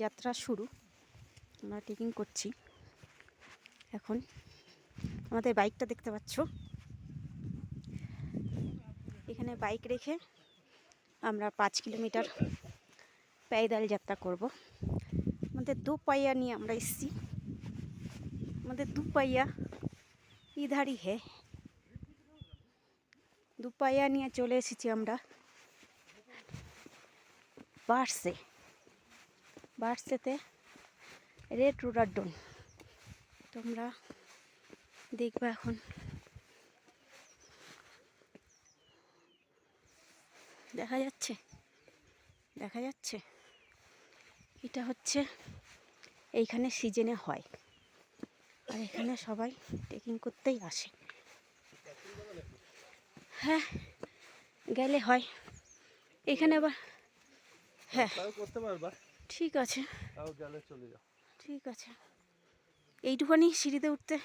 যাত্রা শুরু। আমরা ট্রেকিং করছি এখন। আমাদের বাইকটা দেখতে পাচ্ছ, এখানে বাইক রেখে আমরা 5 কিলোমিটার पैदल যাত্রা করব। আমাদের দু পাইয়া নিয়ে আমরা এসেছি। আমাদের দু পাইয়া ইধারই হে, দু পাইয়া নিয়ে চলে এসেছি আমরা বার্সেতে রেড রোডারডন। তোমরা দেখবে এখন। দেখা যাচ্ছে এটা হচ্ছে এইখানে সিজনে হয়, আর এখানে সবাই ট্রেকিং করতেই আসে। হ্যাঁ, গেলে হয় এখানে আবার। হ্যাঁ করতে পারবা, ঠিক আছে, তাও গেলে চলে যাও। ঠিক আছে। এইটুখানি সিঁড়িতে উঠতে